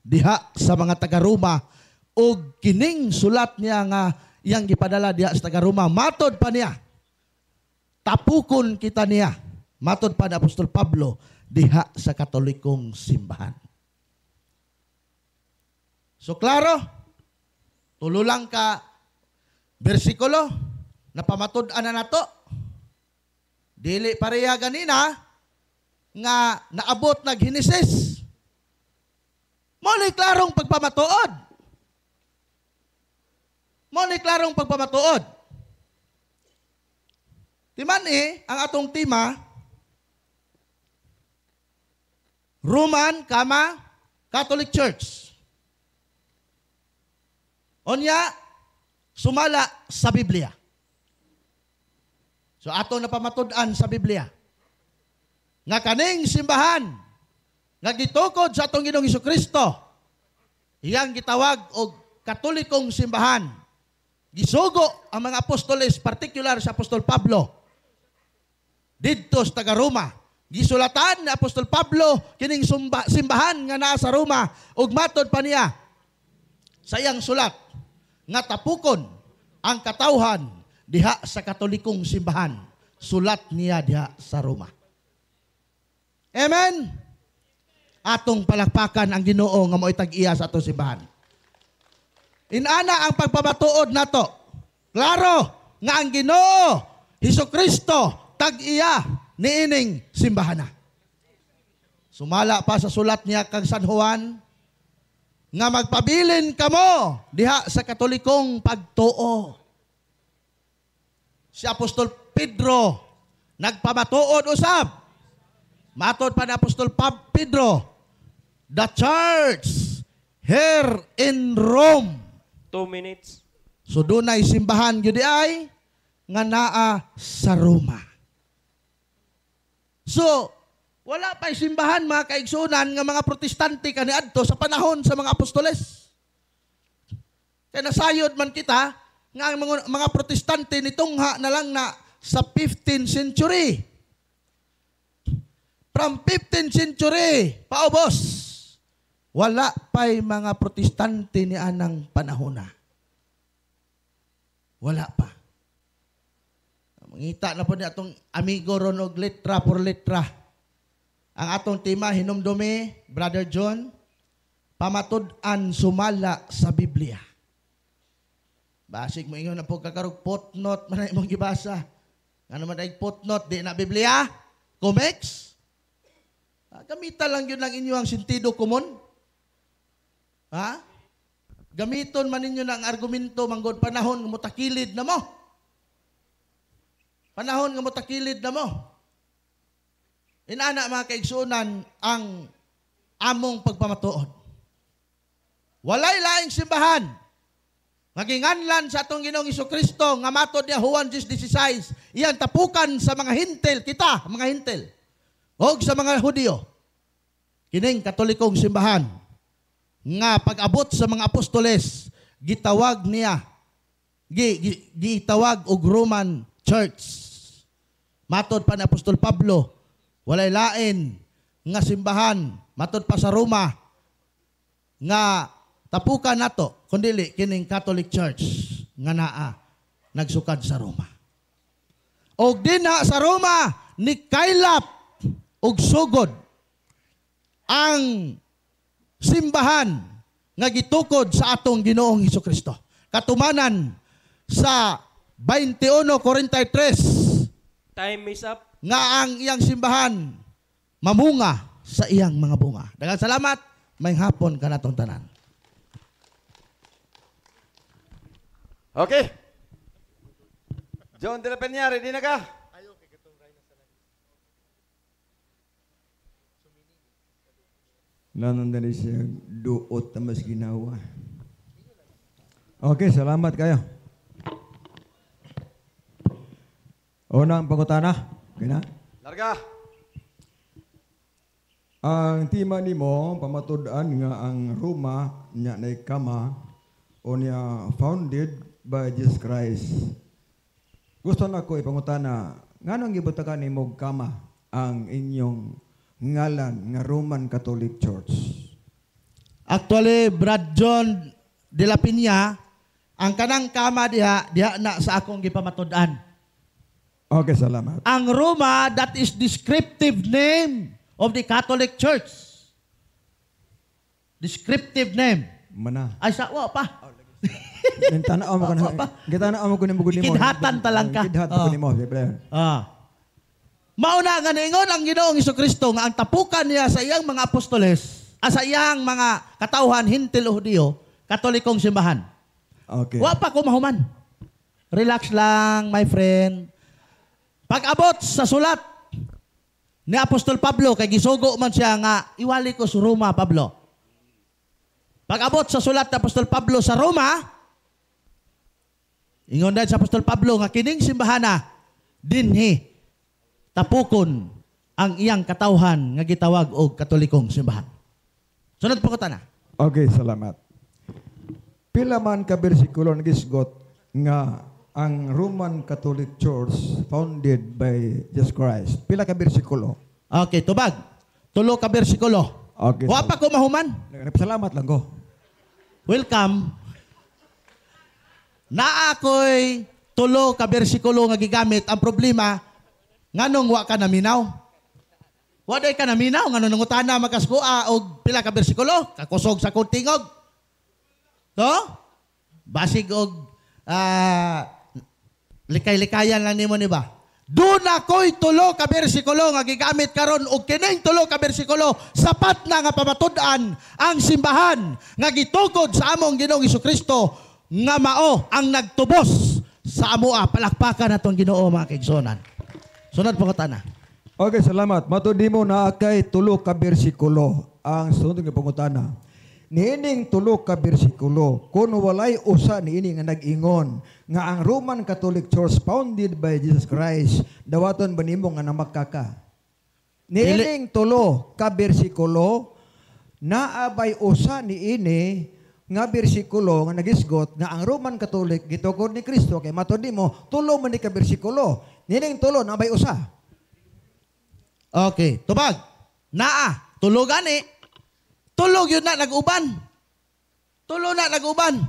diha sa mga taga-Roma ug kining sulat niya nga iyang gipadala diha sa taga-Roma matod pa niya tapukon kita niya matod pa ni Apostol Pablo diha sa Katolikong simbahan. So klaro, tulo lang ka bersikulo na pamatud-an na nato. Dili pareha ganina nga naabot nag Henesis. Muli klarong pagpamatuod. Muli klarong pagpamatuod. Timan ang atong tema Roman, Catholic Church. Onya, sumala sa Biblia. So ato na pamatud-an sa Biblia. Nga kaning simbahan, nga gitukod sa atong Ginoong Hesukristo, iyang gitawag og Katolikong simbahan. Gisugo ang mga apostoles, particular sa Apostol Pablo, didto sa taga-Roma. Gisulatan ni Apostol Pablo kining simbahan nga naa sa Roma ug matod pa niya sa iyang sulat nga tapukon ang katawhan diha sa Katolikong simbahan. Sulat niya diha sa Roma. Amen. Atong palakpakan ang Ginoo nga mo'y tag-iya sa atong simbahan. Inana ang pagpamatuod nato. Klaro nga ang Ginoo Hesukristo tag-iya niining simbahan na. Sumala pa sa sulat niya kang San Juan nga magpabilin kamo diha sa Katolikong pagtuo. Si Apostol Pedro nagpamatuod usab. Matod pa ni Apostol Pedro, the church here in Rome. 2 minutes. So dunay simbahan gyud ay nga naa sa Roma. So wala pa'y simbahan mga kaigsunan nga mga protestante kaniadto sa panahon sa mga apostoles. Kaya nasayod man kita nga ang mga protestante nitungha na lang na sa 15th century. From 15th century, paubos, wala pa'y mga protestante ni anang panahon na. Wala pa. Mangita na po ni atong amigo ron og letra por letra. Ang atong tema, hinumdumi, Brother John, pamatud-an sumala sa Biblia. Basig mo ingon na po kakarog footnote man imong gibasa. Ano man ay footnote, di na Biblia? Comex? Gamita lang yun lang inyo ang sentido komon. Ha? Gamiton man ninyo ng argumento manggod panahon nga motakilid na mo. Panahon nga motakilid na mo. Inana mga kaigsunan ang among pagpamatuod. Walay laing simbahan. Maginganlan sa atong Ginoong Hesukristo nga matod niya Juan 10:16. Iyan tapukan sa mga hintel, kita, mga hintel. O sa mga Hudyo. Kining Katolikong simbahan nga pag-abot sa mga apostoles, gitawag niya, gitawag og Roman Church. Matod pa ni Apostol Pablo, walay lain nga simbahan, matod pa sa Roma, nga tapukan nato, kundili kining Catholic Church nga naa nagsukad sa Roma. Og dinha sa Roma, ni kaylap og sugod ang simbahan nga gitukod sa atong Ginoong Hesukristo. Katumanan sa 21:43 Time is up. nga ang iyang simbahan mamunga sa iyang mga bunga. Daghang salamat, may hapon kanatong tanan. Okay. John de la Peña, ready na ka? Nanon dali siya duot na mas ginawa. Okay, salamat kayo. Unang pangutana. Okay na? Larga. Ang tema nimo pamatud-an nga ang Roma nya nay kama o niya founded by Jesus Christ. Gusto na ko ipangutana, nganong gibutakan nimo kama ang inyong ngalan nga Roman Catholic Church? Actually, Brad John de la Piña, ang kanang kama diha na sa akong gipamatud-an. Okay, salamat. Ang Roma, that is descriptive name of the Catholic Church. Descriptive name. Mana. Ay, sa, pa. Tanaaw mo ko na. Gitanaaw mo ko ni bugod nimo. Kidhatan talang ka. Kidhatan ko nimo, siyempre. Mauna nga ningon ang Ginoong Hesukristo nga ang tapukan niya sa iyang mga apostoles, sa iyang mga katawhan, hintil o Hudiyo, Katolikong simbahan. Okay. Wa pa ko mahuman. Relax lang, my friend. Pag-abot sa sulat ni Apostol Pablo, kay gisugo man siya nga, iwali ko sa Roma, Pablo. Pag-abot sa sulat ni Apostol Pablo sa Roma, ingon dahil sa Apostol Pablo, nga kining simbahana, dinhi, tapukon ang iyang katawhan nga gitawag og Katolikong simbahan. Sunod po ko na. Okay, salamat. Pila man ka bersikulo nagisgot nga ang Roman Catholic Church founded by Jesus Christ. Pila ka bersikulo? Okay, tubag. Tulo ka bersikulo. Okay. Wa pa ko mahuman. Salamat lang ko. Welcome. Na ako'y tulo ka bersikulo nga gigamit. Ang problema, nganong wa ka naminaw? Wa day ka naminaw, nganong nangutana makaskua og pila ka bersikulo? Kakusog sa kuntingog. To? Basig og likay-likayan lang nimo ni ba? Doon ako'y tulo ka bersikulo nga gigamit karon og kining tulo ka bersikulo sapat na nga pamatud-an ang simbahan nga gitukod sa among Ginoong Hesukristo nga mao ang nagtubos sa amoa. Palakpakan natong Ginoo mga kaigsonan. Sunod po ko tana. Okay, salamat. Matudi mo na kay tulo ka bersikulo ang sunod nga pangutana. Niining tulo ka bersikulo kun walay usa niini nga nag-ingon nga ang Roman Catholic Church founded by Jesus Christ dawaton ba nimo nga namakaka. Niining tulo ka bersikulo naabay usa niini nga bersikulo nga nagisgot nga ang Roman Catholic gitukod ni Kristo kay matudi mo tulo man ni ka bersikulo. Niining tulo naabay usa. Okay, tubag. Naa, tulo gani. Tulog yun na nag-uban. Tulo na nag-uban.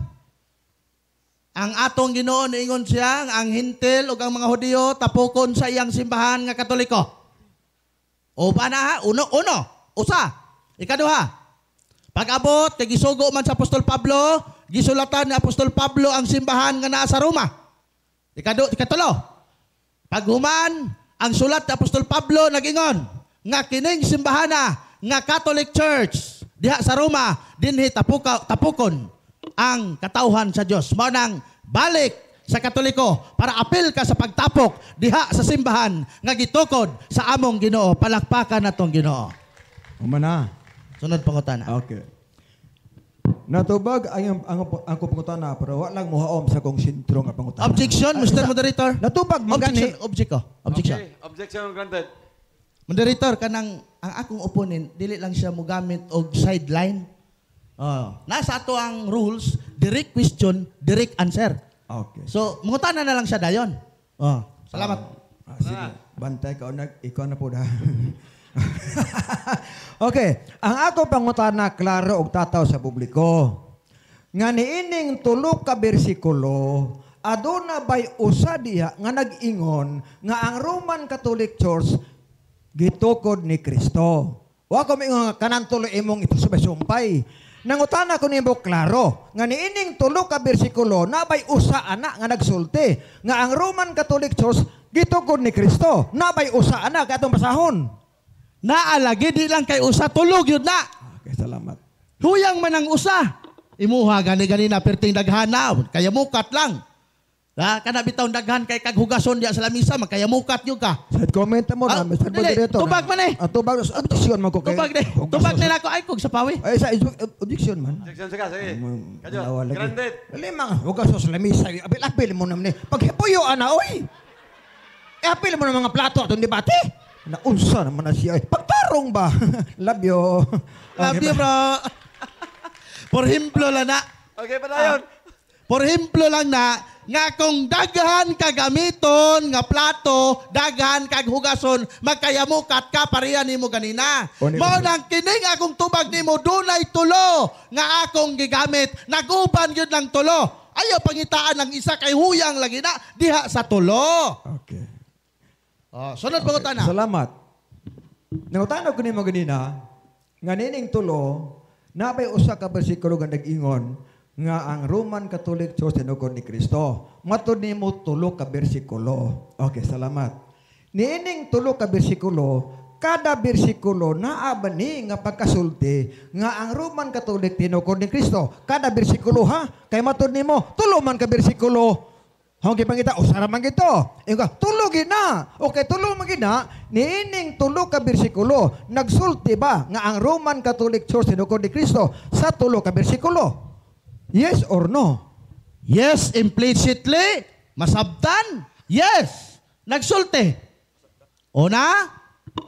Ang atong Ginoo niingon siya, ang hintil o ang mga Hudiyo tapukon sa iyang simbahan nga Katoliko. Uba na ha? Uno, usa. Ikaduha. Pag-abot, kay gisugo man sa Apostol Pablo, gisulatan ni Apostol Pablo ang simbahan nga naa sa Roma. Ikatulo. Paghuman, ang sulat ni Apostol Pablo nag-ingon, nga kining simbahana, nga Catholic Church, diha sa Roma, dinhi tapukon ang katawhan sa Dios. Mao nang balik sa Katoliko para apil ka sa pagtapok diha sa simbahan nga gitukod sa among Ginoo. Palakpakan natong Ginoo. Umana. Sunod pangutana. Okay. Natubag ang pangutana pero wa lang mohaom sa kong sentro nga pangutana. Objection, Mr. Moderator. Natubag magani. Objection. Okay, objection granted. Moderator, kanang ang akong opponent, dili lang siya mogamit og sideline. Nasa ato ang rules, direct question, direct answer. Okay. So, mungutana na lang siya dayon. Salamat. Sige. Bantay ka ikaw na po da. Okay, ang ako pangutana klaro og tataw sa publiko. Nga niining tulo ka bersikulo aduna bay usa diha nga nag-ingon nga ang Roman Catholic Church gitukod ni Kristo. Wa ko mingon nga kanan tulo imong ipasumpay. Nangutana ko nimo klaro nga niining tulo ka bersikulo nabay usa ana nga nagsulti nga ang Roman Catholic Church gitukod ni Kristo. Nabay usa ana katong basahon. Naalagi di lang kay usa tulog yun na. Okay, salamat. Huyang man ang usa. Imuha gani na perting daghana kaya mukat lang. Kana bitaw daghan kay kag hugason diya sa lamisa magkaya mukat yun ka. Side comment mo na, Mr. Moderator. Tubag man eh. Tubag, objection man ko kay. Tubag nila ko ay kog sa pawi. Ay, sa objection man. Objection sa sige. Kadyo, Dalawa lagi. granted. Limang, huwag ka sa lamisa. Apil mo naman eh. Paghipuyo, ana, oy. Apil mo ng mga plato atong debate. Naunsa naman na siya. Pagtarong ba? Love you. Love you, bro. Por ejemplo lang na. Okay, padayon. Por ejemplo lang na, nga kung daghan kagamiton nga plato, daghan kag hugason, magkayamukat ka pareha nimo ganina. Mao nang kining akong tubag nimo dunay tulo nga akong gigamit. Naguban gyud lang tulo. Ayaw pangitaan ng isa kay huyang lagi na diha sa tulo. Okay. Sunod pangutan na. Salamat. Nangutana ko nimo ganina, nga nining tulo, nabay usa ka bersikulo nga nag-ingon, nga ang Roman Catholic Church tinukod ni Kristo. Matud nimo tulo ka bersikulo. Okay, salamat. Niining tulo ka bersikulo, kada bersikulo naa ba ni nga pagkasulti nga ang Roman Catholic tinukod ni Kristo. Kada bersikulo ha, kay matud nimo tulo man ka bersikulo. Hong gipangita usara man gito. Inga tulo gina. Okay, tulo man gina. Niining tulo ka bersikulo, nagsulti ba nga ang Roman Catholic Church tinukod ni Kristo sa tulo ka bersikulo? Yes or no? Yes, implicitly. Masabtan. Yes. Nagsulti. Una,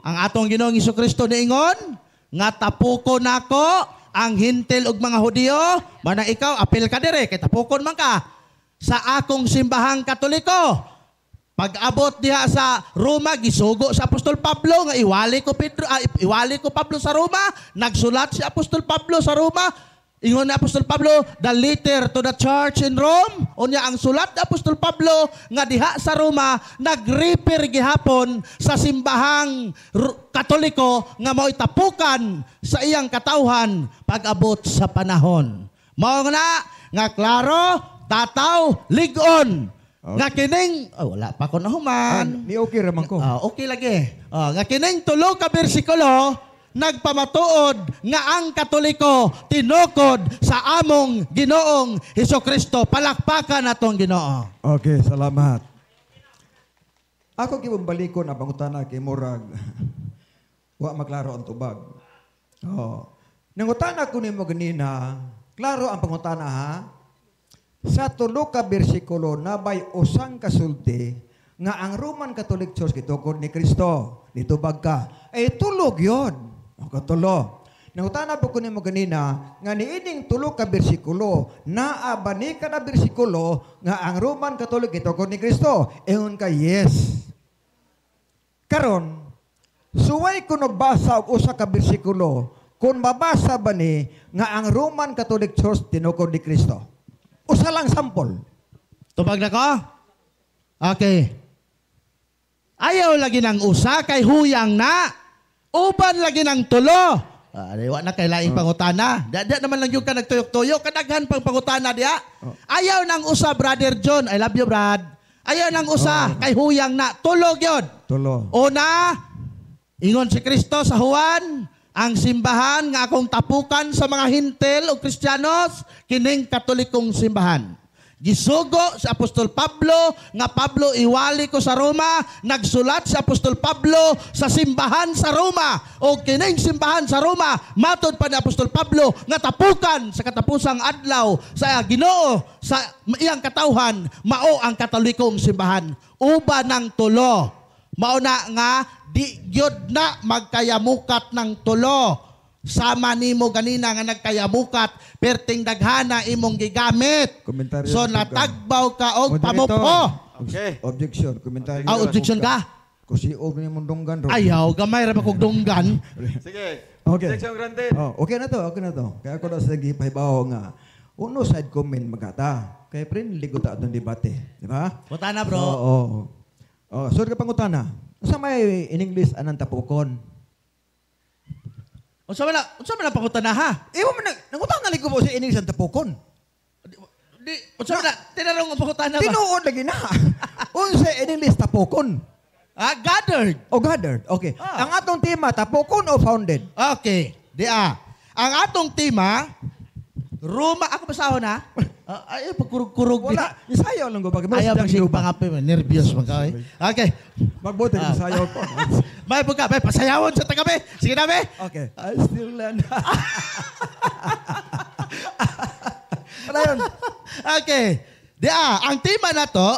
ang atong Ginoong Hesukristo niingon, nga tapukon nako ang hintil ug mga Hudiyo, mana ikaw, apil ka dire, kay tapukon man ka sa akong simbahang Katoliko. Pag-abot diha sa Roma, gisugo sa Apostol Pablo, nga iwali ko Pablo sa Roma, nagsulat si Apostol Pablo sa Roma. Ingon ni Apostol Pablo, the letter to the church in Rome. Unya ang sulat ni Apostol Pablo nga diha sa Roma, nag-refer gihapon sa simbahang Katoliko nga mao'y tapukan sa iyang katawhan pag-abot sa panahon. Mao nga klaro, tataw, ligon. Okay. Nga kining, wala pa ko nahuman. Ni okay raman ko. Okay lagi. Nga kining tulo ka bersikulo, nagpamatuod nga ang Katoliko tinukod sa among Ginoong Hesukristo. Palakpakan atong Ginoo. Okay, salamat. Ako gibubalikon ang pangutana kay murag wa maklaro ang tubag. Nangutana ko nimo ganina, klaro ang pangutana ha. Sa tulo ka bersikulo nabay usang kasulti nga ang Roman Catholic Church gitukod ni Kristo. Nitubag ka. Tulog yun. O katulo. Nangutana po ko nimo ganina, nga niining tulo ka bersikulo, naa ba ni kada bersikulo nga ang Roman Catholic gitukod ni Kristo? Ingon ka, yes. Karon, suway ko nagbasa og usa ka bersikulo, kung mabasa ba ni nga ang Roman Catholic Church tinukod ni Kristo? Usa lang sample. Tubag na ko? Okay. Ayaw lagi ng usa kay huyang na. Uban lagi ng tulo. Wa na kay laing pangutana. Diya naman lang yung ka nagtuyok-tuyok. Kadaghan pang pangutana diya. Ayaw ng usa, Brother John. I love you, Brad. Ayaw ng usa kay huyang na. Tulog yun. Tulo. Una, ingon si Kristo sa Juan, ang simbahan nga akong tapukan sa mga hintil o Kristiyanos, kining Katolikong simbahan. Gisugo si Apostol Pablo, nga Pablo iwali ko sa Roma, nagsulat si Apostol Pablo sa simbahan sa Roma. O kining simbahan sa Roma, matod pa ni Apostol Pablo, nga tapukan sa katapusang adlaw sa Ginoo, sa iyang katawhan, mao ang Katolikong simbahan. Uba ng tulo. Mao na nga, di gyud na magkayamukat ng tulo. Sama nimo ganina nga nagkayamukat, perting daghana imong gigamit. Komentaryo so natagbaw ka og pamupo. Okay. Objection. Komentaryo. Objection ka? Kasi og ni mong dunggan ro. Ayaw, gamay ra ba kog dunggan? Sige. Okay. Objection granted. Okay na to, okay na to. Kaya ako na sa gipahibaw nga. Uno side comment magata. Kaya friendly ko ta atong debate, di ba? Putana bro. So ka pangutana. Sa may in English anang tapukon? Unsa man pangutana ha? Imo man nangutang na ko po sa in English ang tapukon. Di unsa man tinarong ang pangutana ba? Tinuod lagi na. Unsa in English tapukon? Gathered. Gathered. Okay. Ang atong tema tapukon o founded? Okay. Ang atong tema Roma, ako basahon ha? Ay, pagkurug-kurug. Wala. Isayaw lang ko. Ayaw pag sige pangapi. Nervyos man ka. Okay. Magbuti yung isayaw ko. May pagka. May pasayawon sa tagabi. Sige na, be. Okay. I still learn. Ano yun? Okay. Ang tema na to,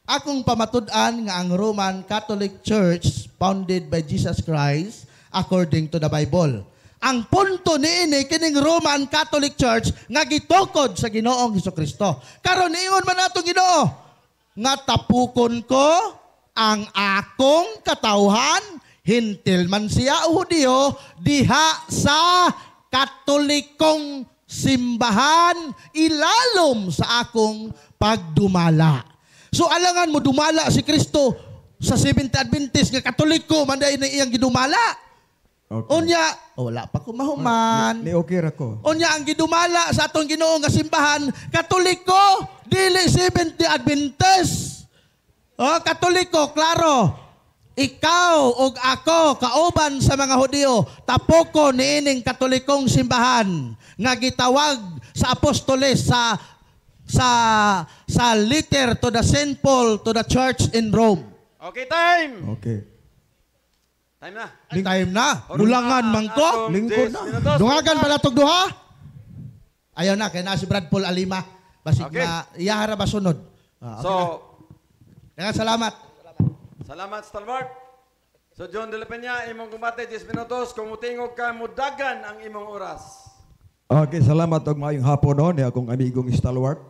akong pamatud-an nga ang Roman Catholic Church founded by Jesus Christ according to the Bible. Ang punto niini kining Roman Catholic Church nga gitukod sa Ginoong Hesukristo. Karon ingon man nato Ginoo, nga tapukon ko ang akong katawhan, hintil man siya o Hudyo, diha sa katolikong simbahan, ilalom sa akong pagdumala. So alangan mo dumala si Kristo sa Seventh Adventist nga katoliko, manday na iyang gidumala. Okay. Unya, wala pa kumahuman. Ni okay ra ko. Unya ang gidumala sa atong Ginoo nga simbahan, katoliko, dili Seventh Adventist. Katoliko, klaro. Ikaw ug ako kauban sa mga Hudyo, tapoko niining katolikong simbahan nga gitawag sa apostoles sa letter to the Saint Paul to the church in Rome. Okay, time! Okay. Time na. Time na. Bulangan man ko. Lingkod na. Dungagan pala tog duha. Ayaw na kay na si Brad Paul Alima. Basig Okay. na iyahara ba sunod. Okay So, na. Salamat. salamat, Stalwart. So, John de la Peña, imong kumbate 10 minutos. Kung mutingog ka, mudagan ang imong oras. Okay, salamat og maayong hapon no ni akong amigong Stalwart.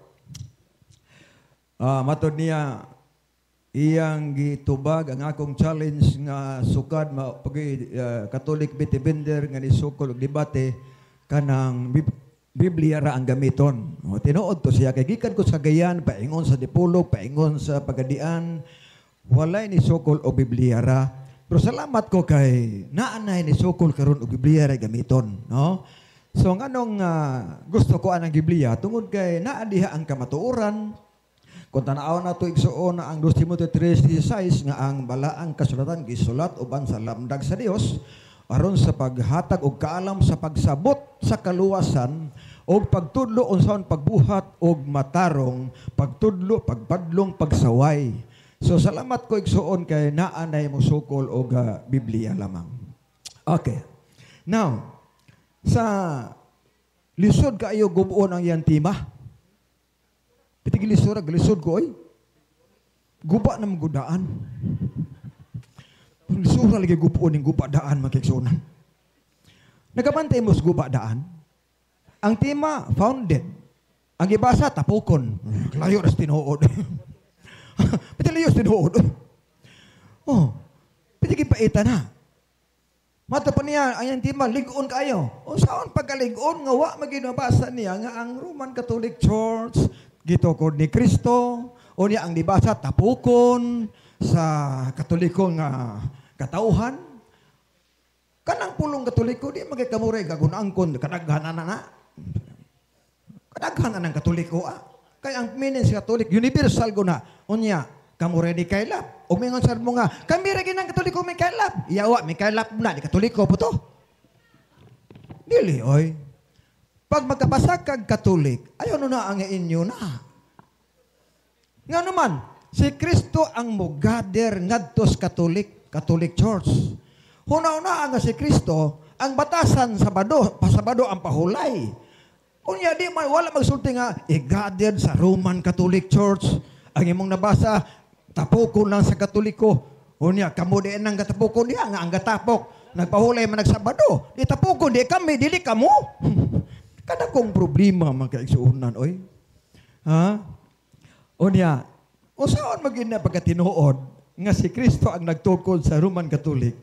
Matod niya iyang gitubag ang akong challenge nga sukad Catholic bitibender nga nisukol og debate kanang Biblia ra ang gamiton. Tinuod to siya kay gikan ko sa Gayan, paingon sa Dipolog, paingon sa Pagadian, walay ni sukol og Biblia ra. Pero salamat ko kay naanay ni sukol karon og Biblia ra gamiton, no? So nganong gusto ko anang Biblia tungod kay naa diha ang kamatuoran. Kung tanaw na ito igsuon na ang 2 Timoteo 3:16 nga ang balaang kasulatan gisulat uban sa lamdag sa Dios aron sa paghatag og kaalam sa pagsabot sa kaluwasan og pagtudlo unsaon pagbuhat og matarong pagtudlo pagpadlong pagsaway. So salamat ko igsuon kay naa nay mo sukol og Biblia lamang. Okay. Now, sa lisod kaayo gubon ang yan tema. Pitigil lisod ko ay. Guba na magudaan. Lisura lagi gubon ng guba daan makiksunan. Nagabantay mo sa guba daan. Ang tema, founded. Ang ibasa, tapukon. Layo na tinuod. Pitigil layo tinuod. Oh, pitigil paita na. Mata pa niya, ang tema, ligon kayo. O saan pagkaligon, nga wa maginabasa niya nga ang Roman Catholic Church, gitukod ni Kristo, o niya ang dibasa tapukon sa katolikong katauhan. Kanang pulong katoliko, di magkikamuray gagunangkon, kadaghanan na. Kadaghanan ng katoliko. Kaya ang meaning sa katolik, universal ko na. O niya, kamuray di kailap. O mingon sa mo nga, kami rin ng katoliko may kailap. Iyawa, may kailap na, di katoliko po to. Dili, oy. Pag magkabasa kag Katolik, ayaw na ang inyo na. Nga naman, si Kristo ang mugader ngadtos Catholic Church. Huna-una nga si Kristo, ang batasan pasabado ang pahulay. Unya di man wala magsulti nga igader sa Roman Catholic Church. Ang imong nabasa, tapukon lang sa Katoliko. Unya kamo di nang gatapukon diha nga ang gatapok nagpahulay man nagsabado. Di tapukon di kami, dili kamo. Kada kong problema magkaigsuunan, oy. Ha? O niya, o saan maging pagkatinuod nga si Kristo ang nagtukod sa Roman Catholic,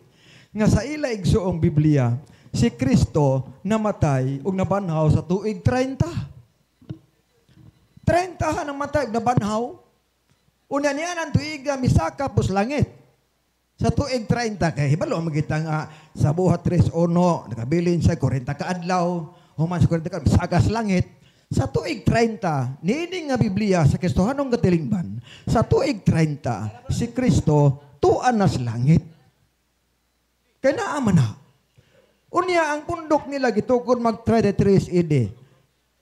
nga sa ila igsuong Biblia, si Kristo namatay o nabanhaw sa tuig 30. 30 ha namatay o nabanhaw. Una niya ng tuiga misaka pus langit. Sa tuig 30, kaya hibalo magitang sa buhat 3:1, nakabilin sa 40 kaadlaw, human sa 40 ka, sagas langit. Sa tuig 30, niining nga Biblia sa Kristohanong katilingban, sa tuig 30, si Kristo tuan na sa langit. Kaya naaman na. Unya, ang pundok nila gitukod mag-33 AD.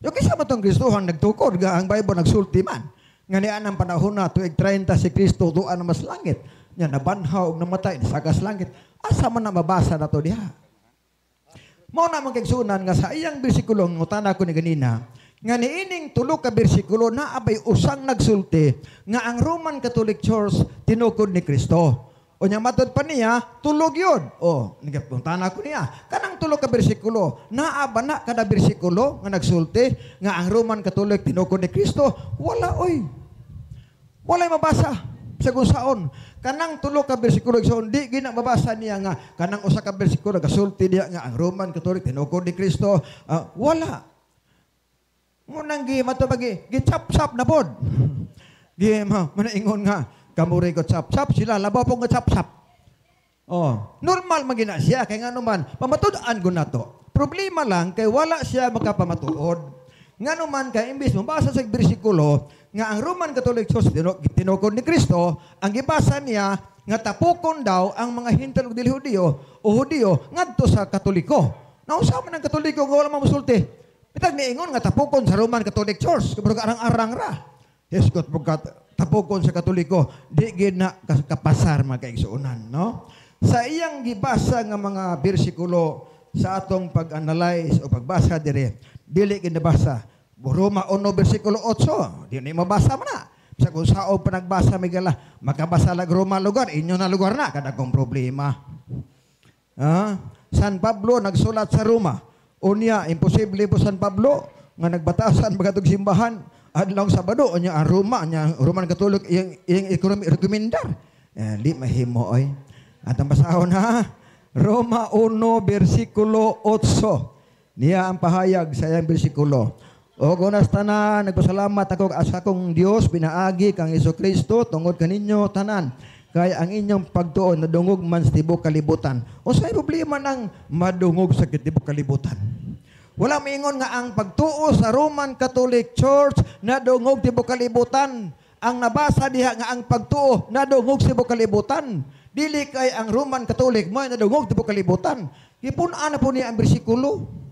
Yung kisa mo itong Kristohan nagtukod, ang Bible nagsulti man. Nga niyan ang panahon na, tuig 30, si Kristo tuan na mas langit. Yan, nabanhaw, namatay, sagas langit. Asa man na mabasa na to diha? Mao na magkigsunan nga sa iyang bersikulo ng utana ko ni ganina, nga niining tulo ka bersikulo na abay usang nagsulti nga ang Roman Catholic Church tinukod ni Kristo. O nya matod pa niya, tulog yun. O, utana ko niya, kanang tulo ka bersikulo, naaba na kada bersikulo nga nagsulti nga ang Roman Catholic tinukod ni Kristo, wala oy. Walay mabasa sa kung saon. Kanang tulo ka bersikulo igsoon di gina mabasa niya nga kanang usa ka bersikulo gasulti diya nga ang Roman Catholic tinukod ni Kristo. Wala. Munang gi matubagi gitsap-sap na pod. Gi manaingon nga kamuri ko tsap-sap sila labaw po nga tsap-sap. Normal magina siya kay nga naman pamatud-an ko nato. Problema lang kay wala siya makapamatuod. Nga naman kay imbis mabasa sa bersikulo nga ang Roman Catholic Church tinukod ni Kristo, ang gibasa niya nga tapukon daw ang mga Hintil ug dili Hudiyo o Hudiyo ngadto sa Katoliko. Nausa man ang Katoliko nga wala mamusulti. Bitag niingon nga tapukon sa Roman Catholic Church, kabro arang-arang ra. Yes, got tapukon sa Katoliko, di gid na kapasar mga kaigsuonan, no? Sa iyang gibasa nga mga bersikulo sa atong pag-analyze o pagbasa dire, dili gid nabasa. Roma 1 bersikulo 8, di na mabasa man na. Sa kung sao pa nagbasa migala, makabasa lag Roma lugar, inyo na lugar na, kadagong problema. San Pablo nagsulat sa Roma. Unya, imposible po San Pablo, nga nagbatasan bagatog simbahan, adlaw Sabado, unya ang Roma, ang Roman Catholic, yung rekomendar. Di mahimo, oy. At ang basahon ha, Roma 1 bersikulo 8. Niya ang pahayag sa iyang bersikulo. O gunas tanan, nagpasalamat ako sa akong Dios, pinaagi kang Jesucristo, tungod kaninyo tanan. Kaya ang inyong pagtuon nadungog man sa tibok kalibutan. O sa'y problema ng madungog sa tibok kalibutan. Wala maingon nga ang pagtuo sa Roman Catholic Church nadungog tibok kalibutan. Ang nabasa diha nga ang pagtuo nadungog sa tibok kalibutan. Dili kay ang Roman Catholic mo nadungog tibok kalibutan. Ipun-an na po niya ang bersikulo.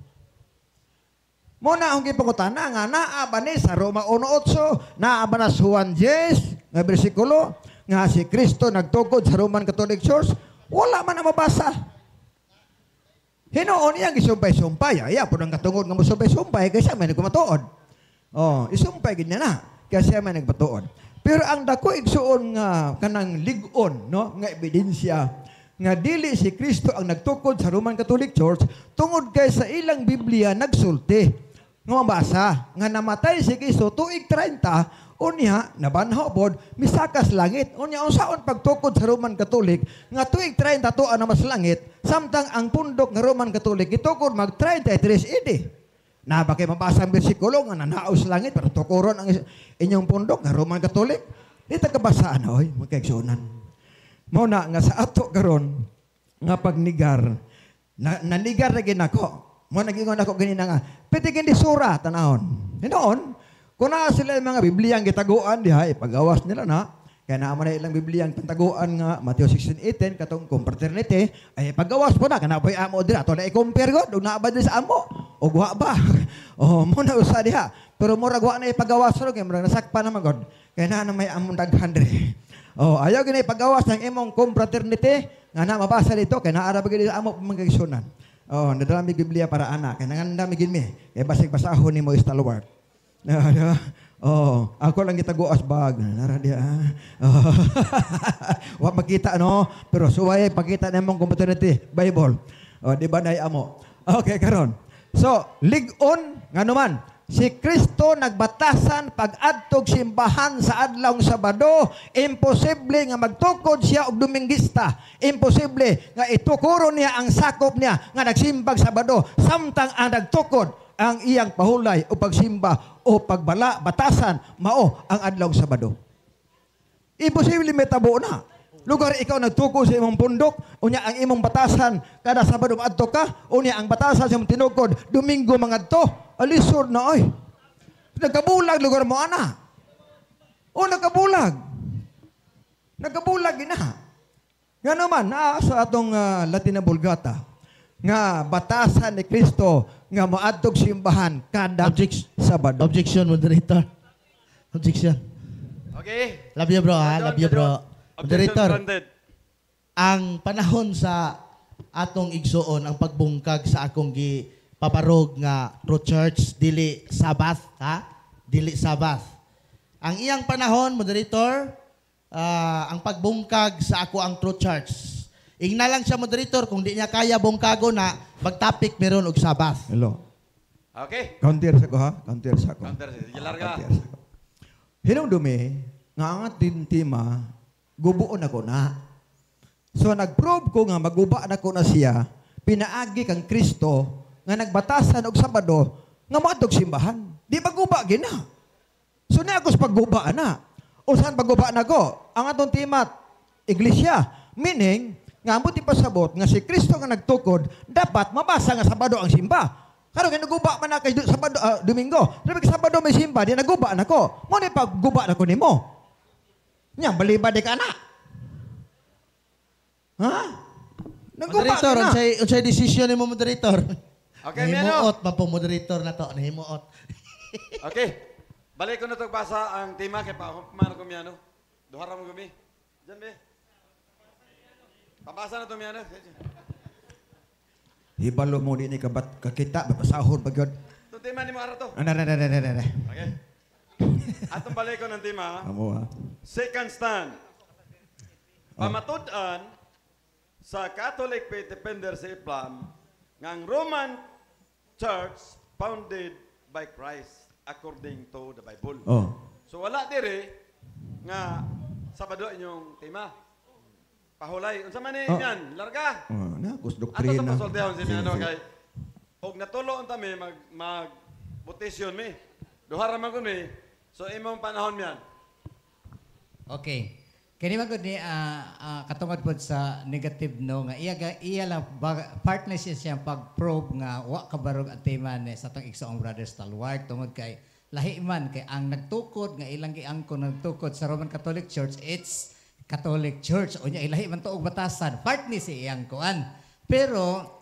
Muna ang gipangutana nga naa ba ni sa Roma 1:8, naa ba na sa Juan 10 nga bersikulo nga si Kristo nagtukod sa Roman Catholic Church? Wala man na mabasa. Hinoon iyang isumpay-sumpay. Aya po nang katungod nga musumpay-sumpay kasi may nagpamatuod. Isumpay gid niya na kasi may nagpatuod. Pero ang dako igsuon nga kanang lig-on, no, nga ebidensya nga dili si Kristo ang nagtukod sa Roman Catholic Church tungod kay sa ilang Biblia nagsulti. Nga mabasa, nga namatay si Kristo tuig 30, unya, nabanhaw pod, misakas langit. Unya, unsaon pagtukod sa Roman Catholic, nga tuig 30 tuan na mas langit, samtang ang pundok ng Roman Catholic, itukod mag 33 idi. Na ba kayo mabasa ang bersikulo, nga nanaos langit, pero tukuron ang inyong pundok ng Roman Catholic? Dito kabasaan, oy, magkaigsunan. Muna, nga sa ato karon nga pagnigar, nanigar na ginako. Mo nagingon ako ganina nga, pwede gindi sura, tanahon. Hinoon, kung na sila yung mga Bibliyang gitaguan, diha, ipagawas nila na, kaya naman na ilang Bibliyang pentaguan nga, Matthew 16:18, katong confraternity, ay pagawas po na, kanapay amo dira, ito na i-compare ko, doon na ba din sa amo? O guha ba? Muna usa diha. Pero mura guha na ipagawas ro, kaya mura nasakpa naman God. Kaya na may among daghan diri. Ayaw gina ipagawas ng imong confraternity, nga na mabasa dito, kaya naarap gina sa amo pamangagisunan. Nadalami Biblia para anak. Kaya nangandami gini. Kaya basig-basahon ni mo istalwart. Ako lang gitaguas bag. Nara dia. Wa makita no. Pero suway pakita na mong community Bible. Di ba nay amo? Okay karon. So, lig-on nga naman. Si Kristo nagbatasan pag-adtog simbahan sa adlaw Sabado, imposible nga magtukod siya og Dominguista. Imposible nga itukuron niya ang sakop niya nga nagsimbag Sabado, samtang ang nagtukod ang iyang pahulay o pagsimba o pagbala batasan mao ang adlaw Sabado. Imposible metabo na. Lugar ikaw nagtukod sa imong pundok, unya ang imong batasan kada Sabado adto ka, unya ang batasan sa imong tinukod Domingo mangadto. Alisod na, oy. Nagkabulag lugar mo, ana. Nagkabulag. Nagkabulag, ina. Nga naman, sa atong Latina Vulgata, nga batasan ni Kristo, nga maadtog simbahan, kada Sabado. Objection, moderator. Objection. Okay. Love you, bro, ha? Love you, bro. Moderator, granted. ang panahon sa atong igsuon, ang pagbungkag sa akong paparog nga True Church, dili Sabbath, ha? Dili Sabbath. Ang iyang panahon, moderator, ang pagbungkag sa ako ang True Church. Ingna lang siya, moderator, kung di niya kaya bungkago na, mag-topic meron og Sabbath. Hello. Okay. Counter sa ko ha? Counter sa ko. Counter. Larga. Hinong dumi, nga ang ating tema, gubuon ako na. So nag-prove ko nga maguba na ko na siya, pinaagi kang Kristo, nga nagbatasan og Sabado, nga maadtog simbahan. Di maguba gina. So na ako sa pagguba na. O saan pagguba na ko? Ang atong tema, iglesia. Meaning, nga mo ti pasabot, nga si Kristo nga nagtukod, dapat mabasa nga Sabado ang simba. Karon kay naguba man na kay Sabado, Domingo. Sabi kay Sabado may simba, di naguba na ko. Mo ni pagguba na ko nimo. Nya balibad ka na. Ha? Naguba Moderator, ka na. unsay decision nimo moderator? Okay, Miano. Nahimuot man po moderator na to, nahimuot. Okay. Balik ko na ito basa ang tema kay pamano ko Miano. Duhara mo gumi. Diyan be. Pabasa na to Miano. Hibalo mo din kabat kakita babasahon pag yun. Ito tema ni mo ara to. Ana. Okay. Atong balik ko ng tema. Amo ha. Second stand. Pamatud-an sa Catholic Faith Defender sa Islam nga ang Roman Church founded by Christ according to the Bible. Oh. So wala dire nga Sabado inyong tema. Pahulay. Unsa man ni Oh. yan? Larga. Oh, na kus Ato doktrina. sa pasoldehon si Miano kay og natulo unta mi mag botisyon mi. Duha ra man gud mi. So imong panahon miyan. Okay. Kani man gud ni katungod pod sa negative no nga iya lang partner siya pag-probe nga wa kabarog ang tema ni sa tong igsoong brother Stalwart tungod kay lahi man kay ang nagtukod nga ilang giangkon nagtukod sa Roman Catholic Church, it's Catholic Church unya ilahi man tuog batasan part ni si iyang kuan. Pero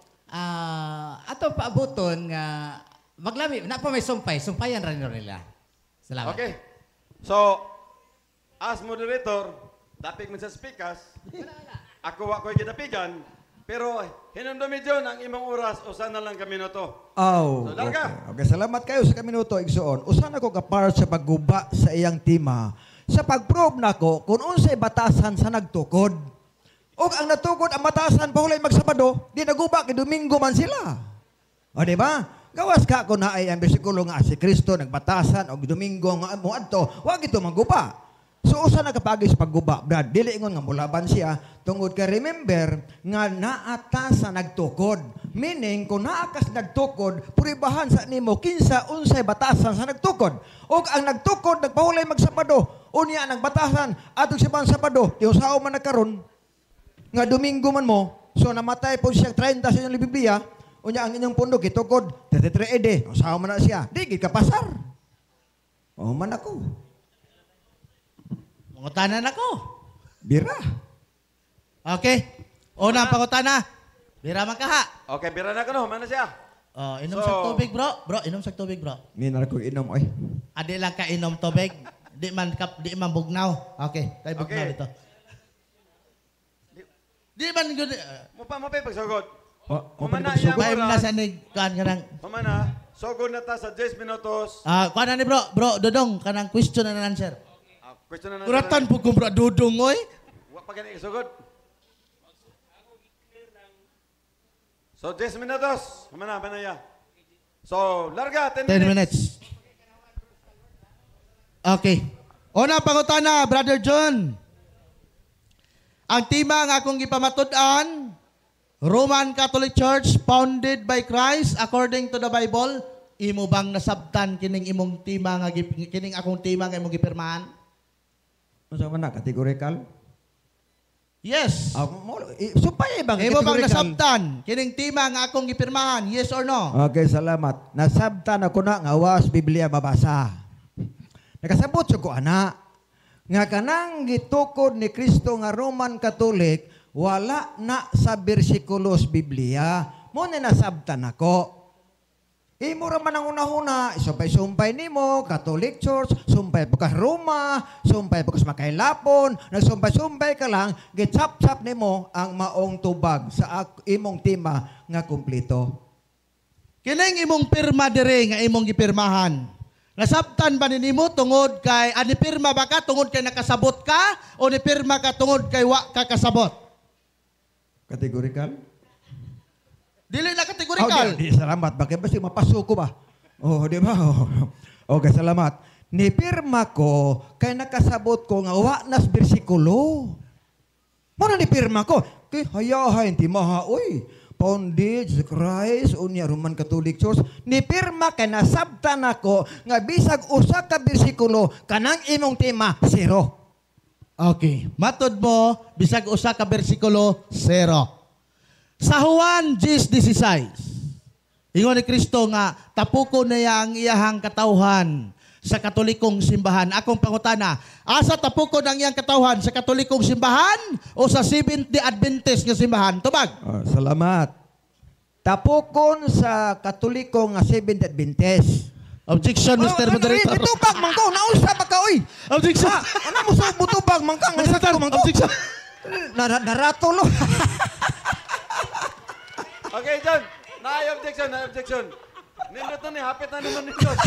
ato paaboton nga maglami na pa may sumpayan ra nila. Salamat. Okay. So as moderator, dapig man sa speakers. Ako wa ko'y gidapigan, pero hinumdumi John ang imong oras usa na lang ka minuto. Oh, So, larga. okay. Salamat kayo sa kaminuto, Igsoon. Usan ako ka-part sa pagguba sa iyang tema. Sa pag-prove nako kung unsay batasan sa nagtukod. O ang natukod ang batasan pahulay magsabado, di naguba kay Domingo man sila. O di ba? Gawas ka ko na ay ang bersikulo nga si Kristo nagbatasan og Domingo nga muadto, wag ito maguba. So usa na kapagi sa pagguba, Brad, dili ingon nga mulaban siya tungod kay remember nga naata sa nagtukod. Meaning kung naakas nagtukod, puribahan sa nimo kinsa unsay batasan sa nagtukod. Og ang nagtukod nagpahulay magsabado, unya ang batasan atong sibang Sabado, di usaw man nagkaron nga Domingo man mo. So namatay po siya 30 sa inyong Biblia, unya ang inyong pundok itukod 33 ede, usaw man na siya. Di gid ka pasar. O man ako. Pangutanan ako. Bira. Okay. Unang pangutana. Bira man kaha. Okay, bira na kano, man na siya. Oh, inom So- sa tubig, bro. Bro, inom sa tubig, bro. Minar ko inom ay. Adi lang ka inom tubig. Di man bugnaw. Okay, tayo bugnaw Okay. dito. Di man gud Mapay pagsugod. O Humana pagsugod. iyang bay na oras. sa nig kan kanang Humana, sugod na ta sa 10 minutos. kuan na ni bro, Dodong kanang question and answer. Question na Kuratan po kung bro Dodong oy. Wa pa gani isugod. So 10 minutos. Humana banaya. So larga 10 10 minutes. Okay. Una pangutana, Brother John. Ang tema nga akong gipamatud-an, Roman Catholic Church founded by Christ according to the Bible. Imo bang nasabtan kining imong tema nga kining akong tema nga imong gipirmahan? Unsa man na categorical? Yes. Supay bang Imo bang categorical? nasabtan kining tema nga akong gipirmahan? Yes or no? Okay, salamat. Nasabtan ako na nga was Biblia mabasa. Nakasabot ko ana nga kanang gitukod ni Kristo nga Roman Catholic wala na sa bersikulos Biblia. Mo na nasabtan ako. Imo ra man ang una-una, sumpay-sumpay nimo, Catholic Church, sumpay pa ka Roma, sumpay pa ka sa Makailapon, nagsumpay-sumpay ka lang, gitsap-sap nimo ang maong tubag sa imong tema nga kumpleto. Kining imong pirma dire nga imong gipirmahan. Nasabtan ba nimo tungod kay ani pirma ba ka tungod kay nakasabot ka o ni pirma ka tungod kay wa ka kasabot? Categorical? Dili na kategorikal. Di salamat. Bakit basta mapasuko ba? Oh, di ba? Oh. Okay, salamat. nipirma ko kay nakasabot ko nga wa nas bersikulo. Mo na nipirma ko kay hayahay ti maha oy. Founded sa Christ unya Roman Catholic Church nipirma kay nasabtan ako nga bisag usa ka bersikulo kanang imong tema 0. Okay. Matod mo, bisag usa ka bersikulo, 0. Sa Juan 10:16, ingon ni Kristo nga, tapuko niya ang iyahang katawhan sa katolikong simbahan. Akong pangutana, asa tapuko ng iyang katawhan sa katolikong simbahan o sa Seventh-day Adventist nga simbahan? Tubag. Salamat. Tapukon sa katolikong nga Seventh-day Adventist. Objection, Mr. Moderator. Bitubag man ko, naunsa ba ka oy? Objection. Ano mo sa butubag man ka? Moderator, objection. Naratolo. Okay, John. Objection. Nindot na ni, hapit na naman nindot.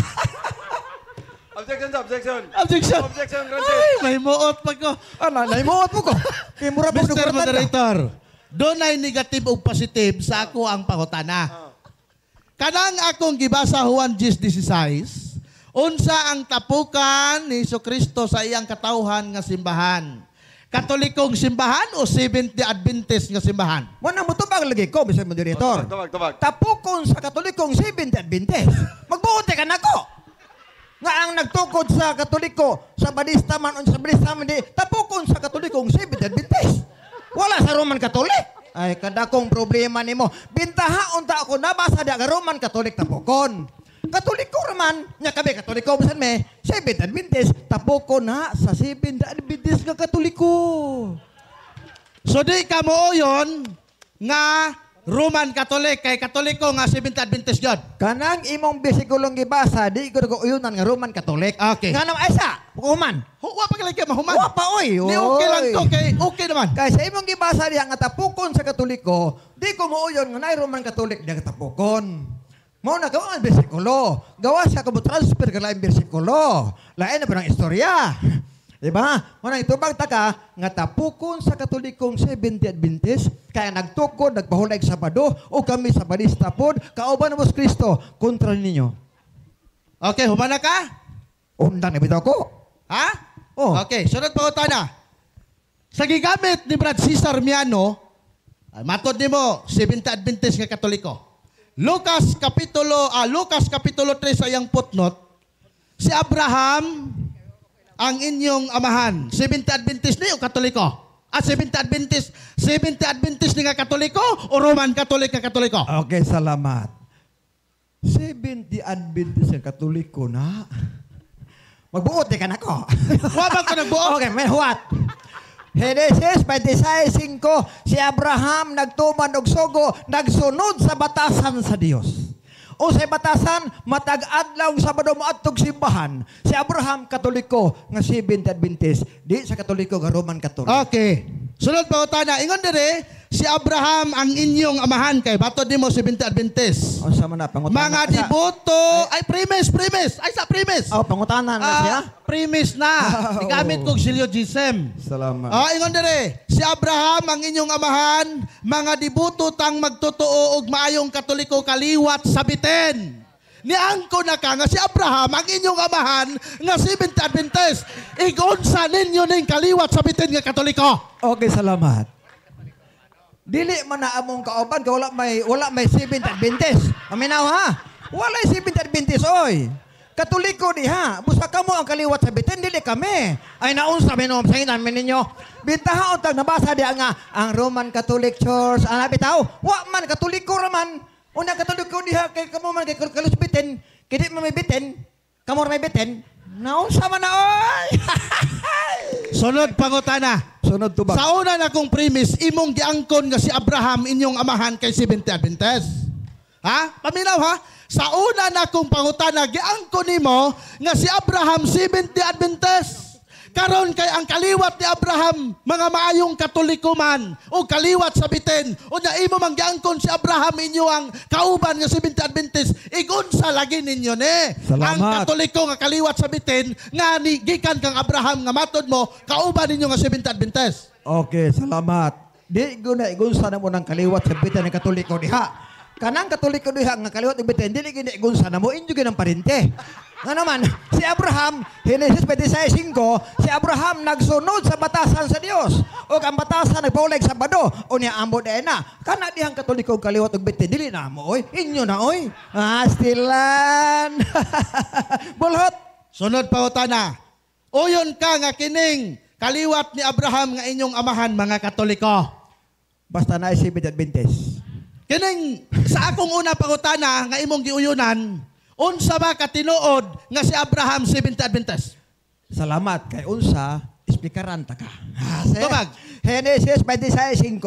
Objection. Objection. Objection granted. Ay, may muot pa ko. Naimuot mo ko. Kaya mura po Mr. Moderator, doon ay negative o positive sa ako ang pangutana. Kanang akong gibasa Juan 10:16, unsa ang tapukan ni Jesucristo sa iyang katawhan nga simbahan? Katolikong simbahan o Seventh-day Adventist nga simbahan? Wala mo tubag lagi ko, Mr. Moderator. Tubag. Tapukon sa katolikong Seventh-day Adventist. Magbuote ka na ko. Nga ang nagtukod sa katoliko, sa badista man o sa badista man di, tapukon sa katolikong Seventh-day Adventist. Wala sa Roman Catholic. Ay, kadakong problema nimo. Bintaha unta ako nabasa di aga Roman Catholic tapukon. Katoliko raman, nya kabe Katoliko bisan me, Seventh-day Adventist tapukon na sa Seventh-day Adventist nga Katoliko. So di ka mo yon nga Roman Catholic kay Katoliko nga Seventh-day Adventist jud. Kanang imong bisikulong gibasa, di ko uyunan nga Roman Catholic. Okay. Nga naman, ay sa, human. Wa pa kay mahuman. Wa pa, oy. Ni okay lang to kay okay naman. Kaya sa imong gibasa diha nga tapukon sa Katoliko, di ko muuyon nga nay Roman Catholic diha nga tapukon. Mao na gawa ang bersikulo. Gawa siya kamo transfer ka laing bersikulo. Lain na ba ng istorya? Diba? Mao na itubag ta ka nga tapukon sa Katolikong Seventh-day Adventist kaya nagtukod, nagpahulay Sabado o kami sa balista pod kauban mo Kristo kontra ninyo. Okay, humana ka? Undang na bitaw ko. Ha? Oh. Okay, sunod pa utana. Sa gigamit ni Brad Cesar Miano, matod nimo Seventh-day Adventist nga Katoliko. Lucas kapitulo 3 sa iyang footnote, si Abraham ang inyong amahan. Seventh-day Adventist ni o Katoliko? Seventh-day Adventist ni nga Katoliko o Roman Catholic nga Katoliko? Okay, salamat. Seventh-day Adventist nga Katoliko na. Magbuot ka na ko. Wabang ka nagbuot? Okay, may what? Genesis 26:5, si Abraham nagtuman og sugo, nagsunod sa batasan sa Dios. O sa batasan, matag-adlaw Sabado moadtog simbahan. Si Abraham Katoliko nga Seventh-day Adventist, di sa Katoliko nga Roman Catholic. Okay. Sunod pa utana, ingon dire, si Abraham ang inyong amahan kay batod nimo Seventh-day Adventist. O sa man pangutana. Mga deboto, ay premise. Ay sa premise. Oh, pangutanan na siya. Premise na. Igamit kong syllogism. Salamat. Ingon dire, si Abraham ang inyong amahan, mga deboto tang magtotoo og maayong Katoliko kaliwat sabitin. Niangko na ka nga si Abraham ang inyong amahan nga Seventh-day Adventist. Igunsa ninyo ning kaliwat sabitin nga Katoliko. Okay, salamat. Dili man na among kauban ka wala may Seventh-day Adventist. Aminaw ha. Wala Seventh-day Adventist oy. Katoliko diha. Busa kamo ang kaliwat sa bitin dili kami. Ay naunsa minom sa inan ninyo. Bintaha untag nabasa diha nga ang Roman Catholic Church. Ana bitaw? Wa man Katoliko raman. Una Katoliko diha kay kamo man kay kalos bitin. Kidi man may bitin. Kamo may bitin. Naunsa man na oy. Sunod pangutana. Sunod tubag. Sa una na kong premise, imong giangkon nga si Abraham inyong amahan kay Seventh-day Adventist. Ha? Paminaw ha? Sa una na kong pangutana, giangkon nimo nga si Abraham Seventh-day Adventist. Karon kay ang kaliwat ni Abraham, mga maayong Katoliko man, o kaliwat sa bitin, o na imo man giangkon si Abraham inyo ang kauban nga Seventh-day Adventist, igunsa lagi ninyo ni. Salamat. Ang Katoliko nga kaliwat sa bitin, nga ni gikan kang Abraham nga matod mo, kauban ninyo nga Seventh-day Adventist. Okay, salamat. Di ko na igunsa na mo ng kaliwat sa bitan ng Katoliko diha. Kanang Katoliko diha nga kaliwat ug biten dili gini gunsa na mo inyo ginang parente. Nga naman, si Abraham, Genesis 26:5, si Abraham nagsunod sa batasan sa Dios. O ang batasan nagpauleg sa Sabado, o niya ambot na. Kana dihang Katoliko kaliwat ug biten dili na mo oy, inyo na oy. Stilan. Bulhot. Sunod pangutana. Uyon ka nga kining kaliwat ni Abraham nga inyong amahan mga Katoliko. Basta na si Adventist. Kining sa akong una pangutana nga imong giuyunan, unsa ba katinuod nga si Abraham Seventh Adventist? Salamat kay unsa ispikaran ta ka. Tubag. Genesis 26:5.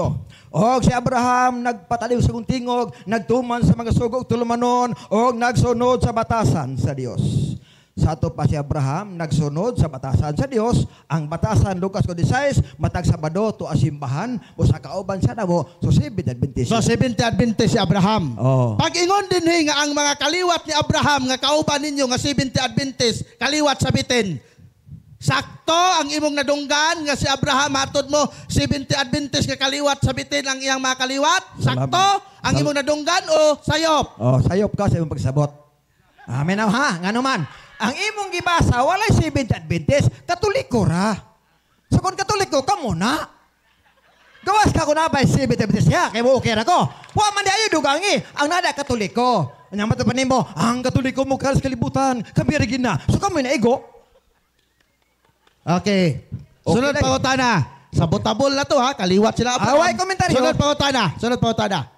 Og si Abraham nagpataliw sa tingog, nagtuman sa mga sugog tulumanon, og nagsunod sa batasan sa Dios. Sato pa si Abraham nagsunod sa batasan sa Dios. Ang batasan Lucas 16 matag Sabado to asimbahan o sa kauban sa namo so Seventh Adventist. So Seventh Adventist si Abraham. Oh. Pag-ingon din nga ang mga kaliwat ni Abraham nga kauban ninyo nga Seventh Adventist, kaliwat sa bitin. Sakto ang imong nadunggan nga si Abraham hatod mo Seventh Adventist nga kaliwat sa bitin ang iyang mga kaliwat. Sakto ang imong nadunggan o sayop. Oh, sayop ka sa imong pagsabot. Amen na ha, ngano man. Ang imong gibasa walay Seventh Adventist, Katoliko ra. So kung Katoliko ka muna. Gawas ka ko na ba Seventh Adventist ya, kay mo okay ra ko. Wa man di ayo dugangi, ang nada Katoliko. Anya matapan nimo, ang Katoliko mo kalas kalibutan, kami ra gina. So kami na ego. Okay. Sunod Okay, pangutana. Sabotabol na to ha, kaliwat sila Abraham. Away komentaryo. Sunod pangutana.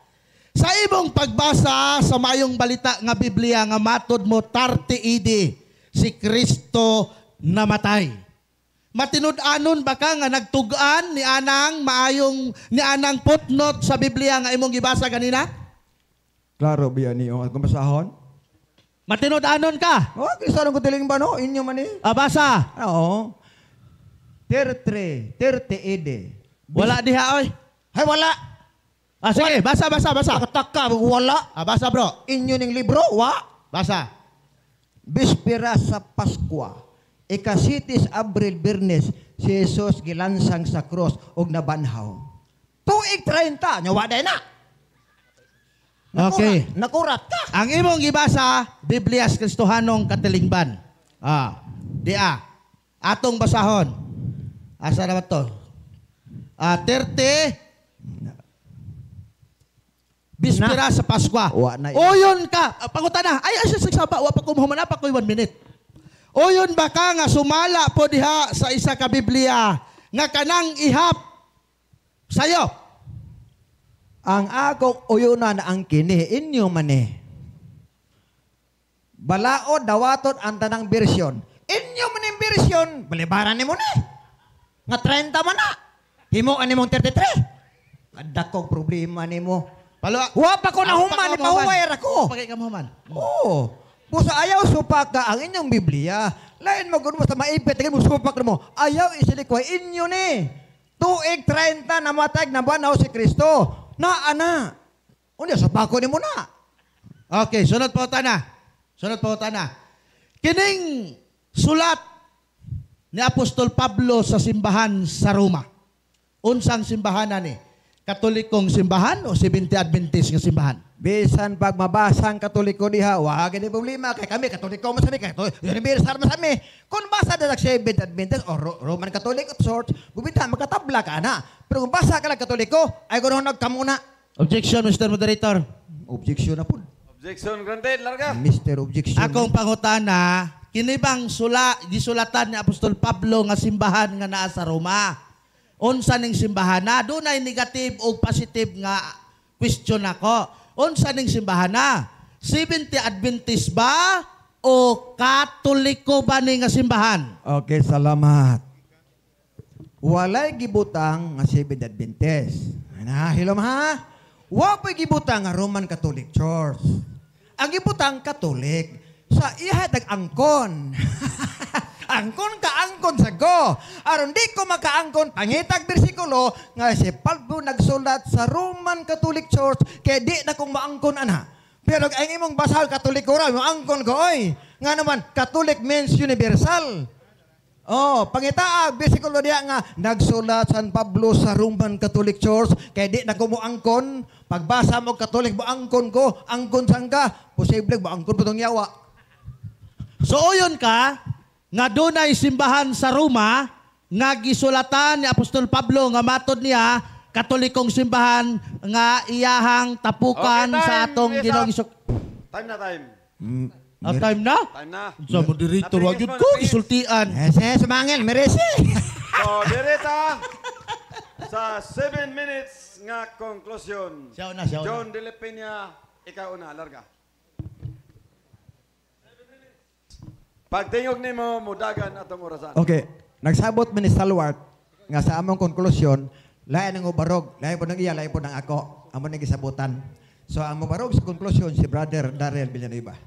Sa imong pagbasa sa mayong balita nga Biblia nga matod mo 30 AD, si Kristo namatay. Matinud-anon ba ka nga nagtugan ni anang footnote sa Biblia nga imong gibasa kanina? Klaro biya niyo ang kumasahon? Matinud-anon ka? Oh, Kristo ko tiling ba no? Inyo man ni. Basa. Oo. 30 ede. Wala diha oy. Hay wala. Sige, basa. Taka wala. Basa bro. Inyo ning libro wa. Basa. Bispera sa Paskwa, ikasitis Abril Birnes, si Jesus gilansang sa cross og nabanhaw. Tuig 30, nyawa day na. Okay. Nakurat ka. Ang imong gibasa, Biblias Kristohanong Katilingban. Dia. Atong basahon. Asa naman to? 30 Bispera sa Paskwa. Wa na. Oyon ka. Pangutana. Ay, sagsaba. Wa pa kumuhuman. Pa ko 1 minute. Oyon ba ka nga sumala po diha sa isa ka Biblia nga kanang ihap sayo? Ang akong uyunan ang kini inyo mani. Balaod dawaton ang tanang bersyon. Inyo man yung bersyon, balibaran ni mo ni. Nga 30 man na. Himo ani mong 33. Kadakong problema ni mo. Wa pa ko nahuman, ni pahuway ra ko. Pagay ka mahuman. Oo. Busa ayaw supak ka ang inyong Biblia. Lain mo mo sa maipit, tingin mo supak mo. Ayaw isilikwa inyo ni. Tuig 30 namatay na banaw si Kristo. Ana. Unya supako ni mo na. Okay, sunod po tana. Kining sulat ni Apostol Pablo sa simbahan sa Roma. Unsang simbahan ni? Katolikong simbahan o Seventh Adventist nga simbahan? Bisan pag mabasa ang Katoliko diha, wag ni problema kay kami Katoliko man sa mi kay universal man sa mi. Kung basa da Seventh Adventist o Roman Catholic of sorts, gubita makatabla ka na. Pero kung basa ka lang Katoliko, ay kuno nagkamuna. Objection, Mr. Moderator. Objection na po. Objection granted, larga. Mr. Objection. Akong pangutana, kinibang gisulatan ni Apostol Pablo nga simbahan nga naa sa Roma. Unsa ning simbahan na? Doon ay negative o positive nga question ako. Unsa ning simbahan na? Seventh Adventist ba o Katoliko ba ni nga simbahan? Okay, salamat. Walay gibutang nga Seventh Adventist. Na, hilom ha? Wa pa gibutang nga Roman Catholic Church. Ang gibutang Katolik sa iya tag-angkon. Angkon ka angkon sa go. Aron di ko makaangkon pangitag bersikulo nga si Pablo nagsulat sa Roman Catholic Church kay di na kong maangkon ana. Pero ang imong basal Katoliko ra maangkon ko oy. Nga naman Catholic means universal. Oh, pangitaag bersikulo diya nga nagsulat San Pablo sa Roman Catholic Church kay di na ko moangkon Pagbasa mo Katolik, angkon ko, angkon sang ka, posible angkon po itong yawa. So uyon ka, nga dunay simbahan sa Roma, nga gisulatan ni Apostol Pablo, nga matod niya, Katolikong simbahan, nga iyahang tapukan Okay, time. sa atong Yes, Ginoong up. Isus. Time na time. Time na? Time na. Sa moderator, wag yun ko, Napingis. isultian. Sumangil, meresi. So, direta sa 7 minutes nga conclusion. Siya una, siya una. John de la Peña, ikaw una, larga. Pagtingog nimo mudagan atong orasan. Okay, nagsabot man ni Stalwart nga sa among konklusyon, lain ang ubarog, lain po ng iya, lain po ng ako, amo nang gisabutan. So ang mubarog sa konklusyon si Brother Darrell Villanueva.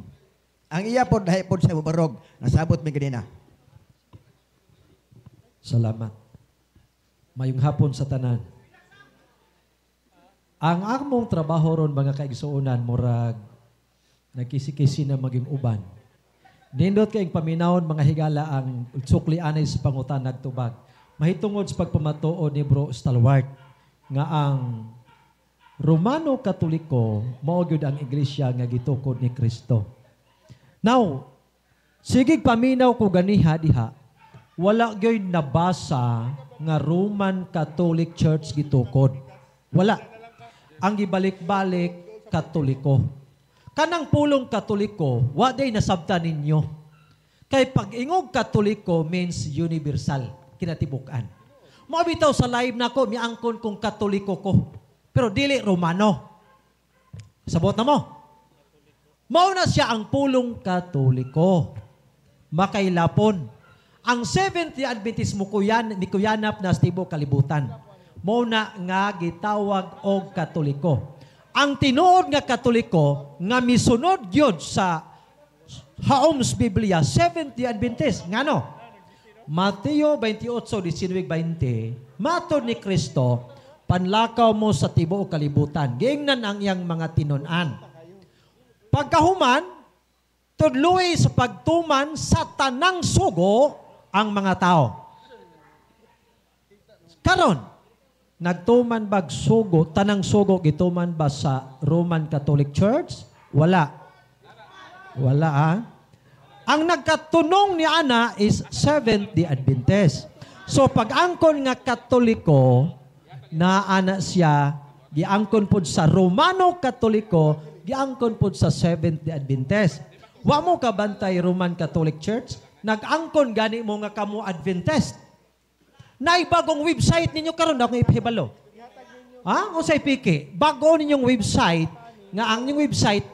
Ang iya po dahil po sa mubarog, nasabot mi ganina. Salamat. Mayong hapon sa tanan. Ang among trabaho ron mga kaigsuonan murag nagkisi-kisi na maging uban. Nindot kayong paminawon mga higala ang sukli anay sa pangutan nagtubag. Mahitungod sa pagpamatuod ni Bro Stalwart nga ang Romano Katoliko mao gyud ang iglesia nga gitukod ni Kristo. Now, sigig paminaw ko ganiha diha. Wala gyud nabasa nga Roman Catholic Church gitukod. Wala. Ang gibalik-balik Katoliko. Kanang pulong Katoliko, wa day nasabtan ninyo. Kay pag-ingog Katoliko means universal, kinatibukan. Mabitaw sa live nako, miangkon kong Katoliko ko. Pero dili Romano. Sabot na mo. Mao na siya ang pulong Katoliko. Makailapon. Ang Seventh-day Adventist mo ni kuyanap na stibo kalibutan. Mao na nga gitawag og Katoliko. Ang tinuod nga Katoliko nga misunod gyud sa Haom's Biblia, Seventh-day Adventist. Ngano? Mateo 28:19-20, matod ni Kristo, panlakaw mo sa tibuok kalibutan. Giingnan ang iyang mga tinun-an. Pagkahuman, tudloy sa pagtuman sa tanang sugo ang mga tao. Karon, nagtuman bag sugo, tanang sugo gituman ba sa Roman Catholic Church? Wala. Wala ah. Ang nagkatunong ni Ana is Seventh-day Adventist. So pag angkon nga Katoliko, na ana siya, giangkon pod sa Romano Katoliko, giangkon pod sa Seventh-day Adventist. Wa mo kabantay Roman Catholic Church, nag-angkon gani mo nga kamo Adventist. Naibagong website ninyo karon akong ipahibalo. Ha? Unsay piki? Bago ninyong website nga ang inyong website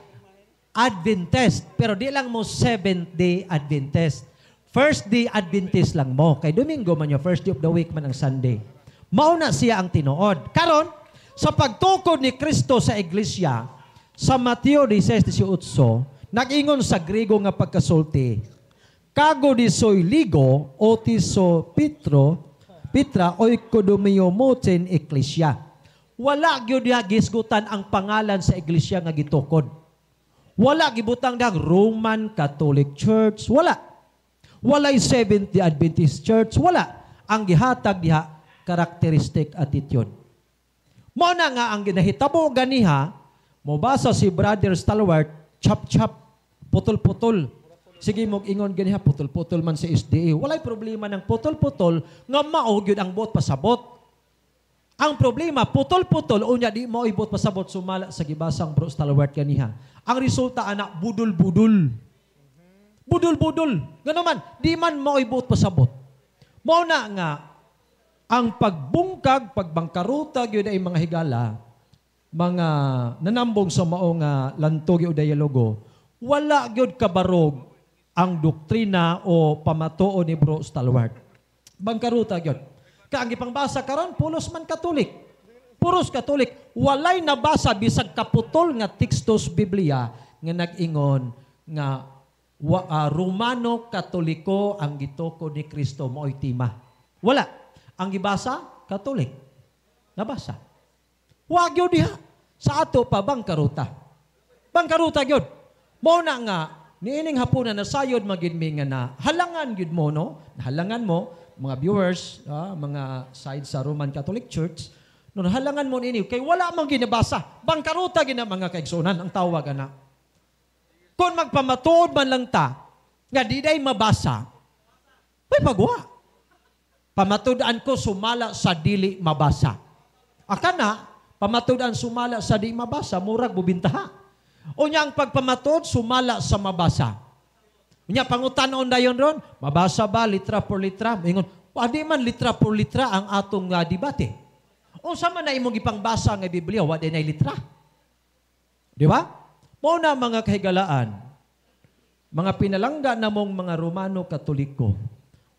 Adventist, pero di lang mo Seventh-day Adventist. First-day Adventist lang mo. Kay Domingo man yung first day of the week man ang Sunday. Mauna siya ang tinuod. Karon, sa pagtukod ni Kristo sa iglesia, sa Mateo 16:18, nag-ingon sa Griego nga pagkasulti, kago di soy ligo, otiso Petra, oikodomio moten eklesia. Wala gyud diha gisgutan ang pangalan sa iglesia nga gitukod. Wala gibutang dag Roman Catholic Church, wala. Walay Seventh-day Adventist Church, wala. Ang gihatag diha characteristic attitude. Mao na nga ang ginahitabo ganiha, mobasa si Brother Stalwart, chap-chap, putol-putol. Sige mo ingon ganiha, putol-putol man sa SDA. Walay problema ng putol-putol nga mao gyud ang buot pasabot. Ang problema, putol-putol, unya di mo ibot pasabot sumala sa gibasang Bro Stalwart kaniha. Ang resulta, anak, budol-budol. Budol-budol. Ganun man, di man mo ibot pasabot. Mao na nga, ang pagbungkag, pagbangkaruta, yun ay mga higala, mga nanambong sa maong lantog o dialogo, wala yun kabarog ang doktrina o pamatuo ni Bro Stalwart. Bangkaruta yun. Kaang ipangbasa karon pulos man Katolik. Puros Katolik. Walay nabasa bisag kaputol nga tekstos Biblia nga nag-ingon nga Romano Katoliko ang gitukod ni Kristo mo'y tima. Wala. Ang gibasa, Katolik. Nabasa. Wag yun diha. Sa ato pa, bangkaruta. Bangkaruta yun. Mo na nga, niining hapunan na sayod magidmi nga na halangan yun mo, no? Halangan mo, mga viewers, mga side sa Roman Catholic Church, Nun halangan mo ninyo, kay wala mang ginabasa. Bangkaruta gina mga kaigsunan, ang tawag ana. Kung magpamatuod man lang ta, nga di day mabasa, may pagwa. Pamatudan ko sumala sa dili mabasa. Akana, pamatudan sumala sa di mabasa, murag bubintaha. O niya ang pagpamatuod sumala sa mabasa. Unya pangutanon dayon ron, mabasa ba litra por litra? Ingon, di man litra por litra ang atong debate. O sa man na imong ipangbasa nga Biblia, wa din ay litra. Di ba? Mao na mga kahigalaan, mga pinalangga namong mga Romano Katoliko,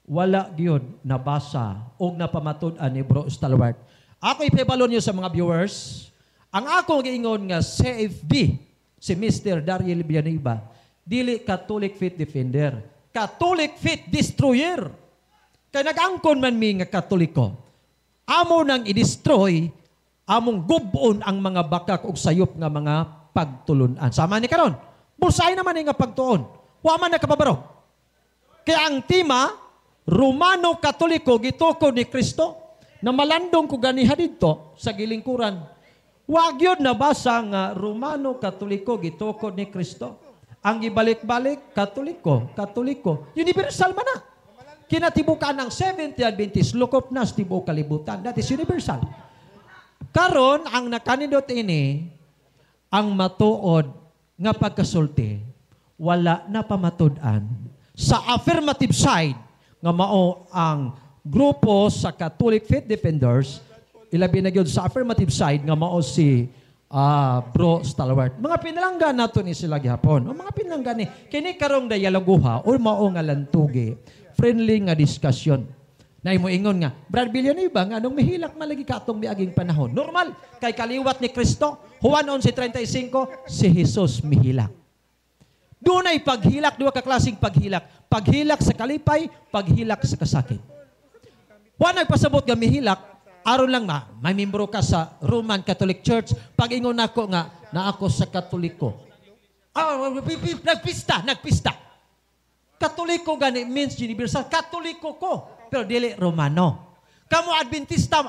wala gyud nabasa o napamatud-an ni Bro Stalwart. Ako ipabalon niyo sa mga viewers, ang ako giingon nga CFD, si Mr. Daryl Villanueva, dili Catholic Faith Defender, Catholic Faith Destroyer. Kaya nag-angkon man mi nga Katoliko, amo nang i-destroy, among gubon ang mga bakak ug sayop nga mga pagtulunan. Sama ni karon, bulsay naman nga pagtuon. Wa man nakapabarog. Kaya ang tema, Romano Katoliko gitukod ni Kristo, na malandong ko ganiha dito sa gilingkuran. Wa gyud nabasa nga Romano Katoliko gitukod ni Kristo. Ang ibalik-balik, Katoliko. Universal man na. Kinatibukan ng Seventh Adventist, lukop na sa tibuok kalibutan. That is universal. Karon ang nakanindot ini, ang matuod nga pagkasulti, wala na pamatudan. Sa affirmative side, nga mao ang grupo sa Catholic Faith Defenders, ilabi na gyud sa affirmative side, nga mao si Bro Stalwart. Mga pinalangga nato ni sila gihapon. O mga pinalangga ni, kini karong dialoguha, o mao nga lantugi, friendly nga discussion. Na imo ingon nga, Brad Villanueva, nga anong mahilak malagi ka atong miaging panahon. Normal, kay kaliwat ni Kristo, Juan 11:35, si Jesus mihilak. Doon ay paghilak, duwa ka klaseng paghilak. Paghilak sa kalipay, paghilak sa kasakit. Juan nagpasabot nga mihilak, aron lang may membro ka sa Roman Catholic Church, pag ingon ako nga, na ako sa Katoliko. Nagpista. Katoliko gani means universal. Katoliko ko, pero dili Romano. Kamo Adventista,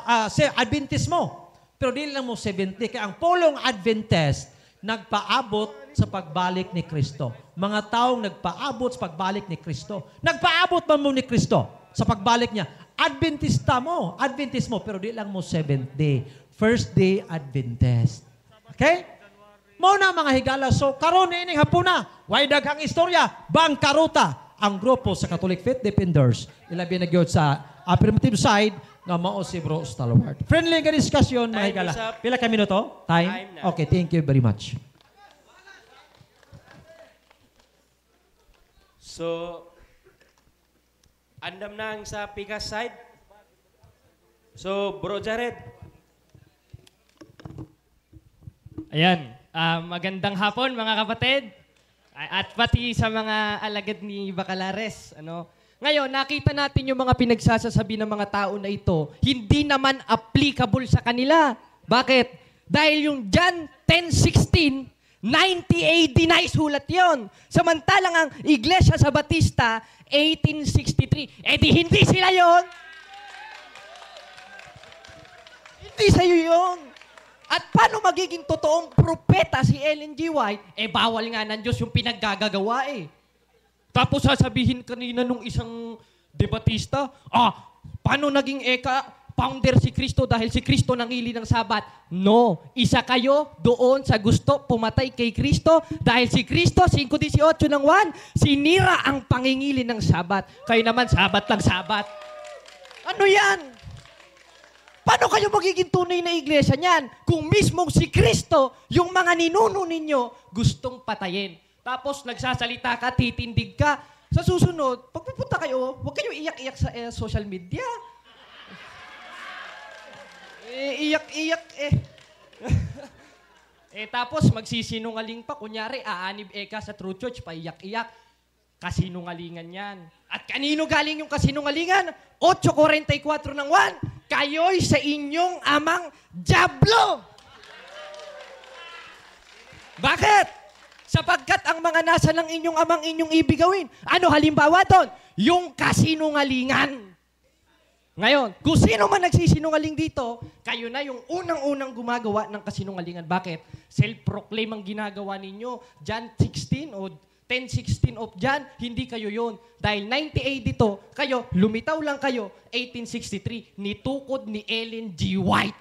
Adventismo, pero dili lang mo 70. Kaya ang pulong Adventist, nagpaabot sa pagbalik ni Kristo. Mga taong nagpaabot sa pagbalik ni Kristo. Nagpaabot man mo ni Kristo sa pagbalik niya. Adventista mo, pero di lang mo 7th day. First day Adventist. Okay? Mao na mga higala. So, karon ining hapuna, way daghang istorya, bangkaruta ang grupo sa Catholic Faith Defenders. Ilabi na gyud sa affirmative side nga mao si Bro Stalwart. Friendly nga discussion, mga Time higala. is up. Pila ka minuto? Time na. Okay, thank you very much. So, andam na ang sa Pikas side. So, Bro Jared. Ayan, magandang hapon mga kapatid. At pati sa mga alagad ni Bacalares. Ngayon, nakita natin yung mga pinagsasasabi ng mga tao na ito, hindi naman applicable sa kanila. Bakit? Dahil yung John 10:16, 90 AD na isulat yun. Samantalang ang Iglesia sa Batista, 1863. Di hindi sila yon. Hindi sa'yo yun. At paano magiging totoong propeta si Ellen G. White? Bawal nga ng Diyos yung pinaggagawa Tapos sasabihin kanina nung isang debatista, paano naging founder si Kristo dahil si Kristo nangili ng Sabat? No, isa kayo doon sa gusto pumatay kay Kristo dahil si Kristo, 5:18 ng 1, sinira ang pangingili ng Sabat. Kayo naman, Sabat lang Sabat. Ano yan? Paano kayo magiging tunay na iglesia niyan kung mismong si Kristo, yung mga ninuno ninyo, gustong patayin? Tapos nagsasalita ka, titindig ka. Sa susunod, pag pupunta kayo, huwag kayo iyak-iyak sa social media. Iyak-iyak tapos magsisinungaling pa. Kunyari, aanib ka sa True Church, paiyak-iyak. Kasinungalingan yan. At kanino galing yung kasinungalingan? 8:44 ng 1. Kayo'y sa inyong amang Diablo. Bakit? Sapagkat ang mga nasa ng inyong amang inyong ibig gawin. Ano halimbawa doon? Yung kasinungalingan. Ngayon, kung sino man nagsisinungaling dito, kayo na yung unang-unang gumagawa ng kasinungalingan. Bakit? Self-proclaim ang ginagawa ninyo. John 16 o 10:16 of John, hindi kayo yon. Dahil 98 dito, kayo, lumitaw lang kayo, 1863, nitukod ni Ellen G. White.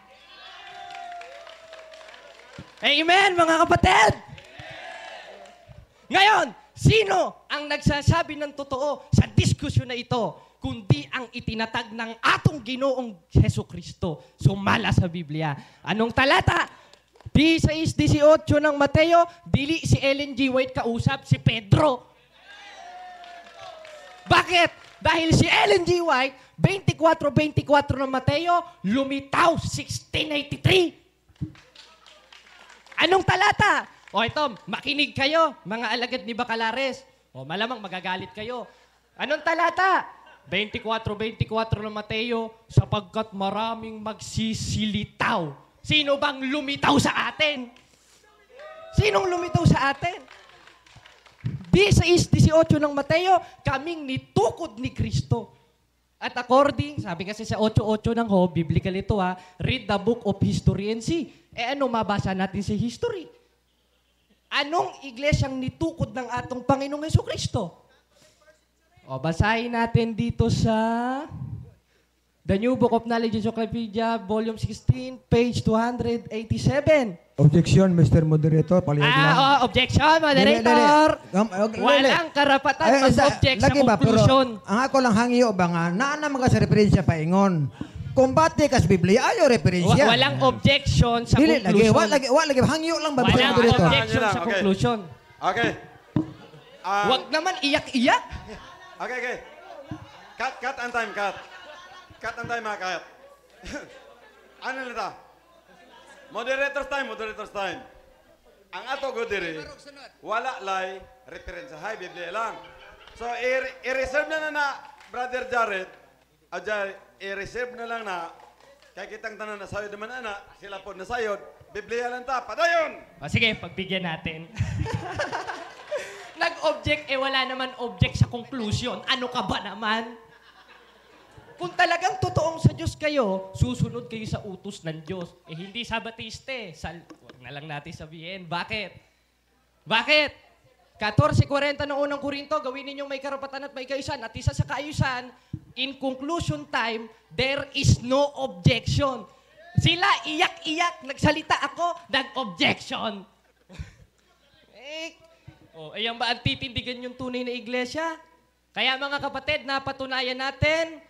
Amen, mga kapatid! Ngayon, sino ang nagsasabi ng totoo sa diskusyon na ito, kundi ang itinatag ng atong Ginoong Jesucristo, sumala sa Biblia. Anong talata? 16:18 ng Mateo, dili si Ellen G. White kausap, si Pedro. Bakit? Dahil si Ellen G. White, 24:24 ng Mateo, lumitaw 1683. Anong talata? O ito, makinig kayo, mga alagad ni Bacalares. O malamang magagalit kayo. Anong talata? 24:24 ng Mateo, sapagkat maraming magsisilitaw. Sino bang lumitaw sa atin? Sinong lumitaw sa atin? 16:18 ng Mateo, kaming nitukod ni Kristo. At according, sabi kasi sa 8:8 ng Ho, biblical ito ha, read the book of history and see. Ano mabasa natin sa history? Anong iglesyang nitukod ng atong Panginoong Jesucristo? O, basahin natin dito sa The New Book of Knowledge Encyclopedia, Volume 16, page 287. Objection, Mr. Moderator. Palihag lang. Objection, moderator. Walang karapatan mag-object sa conclusion. Ang ako lang hangyo ba nga, naana mga sa referensya paingon. Kumbate kas Biblia, ayo referensya. Walang objection sa conclusion. Wala lagi, hangyo lang ba, Mr. Walang Moderator? objection sa conclusion. Okay. Wag naman iyak-iyak. Okay. Cut ang time, cut. Cut ang time, cut. Ano nito? Moderator's time. Ang ato go diri, wala lay referensya. Hay, Biblia lang. So, i-reserve na Brother Jared. I-reserve na lang na, kaya kitang tanan na sayod naman sila po na sayod, Biblia lang ta, padayon! Sige, pagbigyan natin. Nag-object, wala naman object sa conclusion. Ano ka ba naman? Kung talagang totoong sa Diyos kayo, susunod kayo sa utos ng Diyos. Hindi sa Batiste. Huwag na lang natin sabihin. Bakit? 14:40 ng unang Korinto, gawin ninyong may karapatan at may kaayusan. At isa sa kaayusan, in conclusion time, there is no objection. Sila iyak-iyak, nagsalita ako, nag-objection. Ayan ba ang titindigan yung tunay na iglesia? Kaya mga kapatid, napatunayan natin,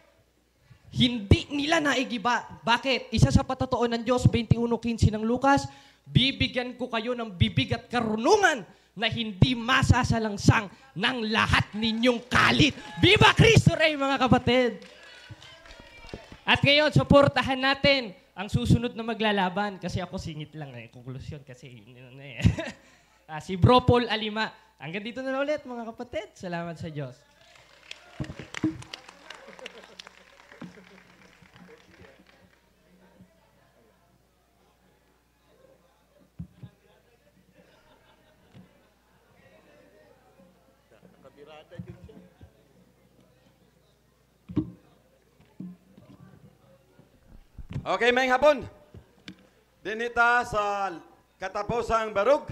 hindi nila naigiba. Bakit? Isa sa patotoo ng Diyos, 21:15 ng Lucas, bibigyan ko kayo ng bibig at karunungan na hindi masasalangsang ng lahat ninyong kalit. Viva Cristo Rey, mga kapatid! At ngayon, suportahan natin ang susunod na maglalaban. Kasi ako singit lang konklusyon kasi si Bro Paul Alima. Hanggang dito na ulit, mga kapatid. Salamat sa Diyos. Okay, may hapon. Dinita sa katapusang barug.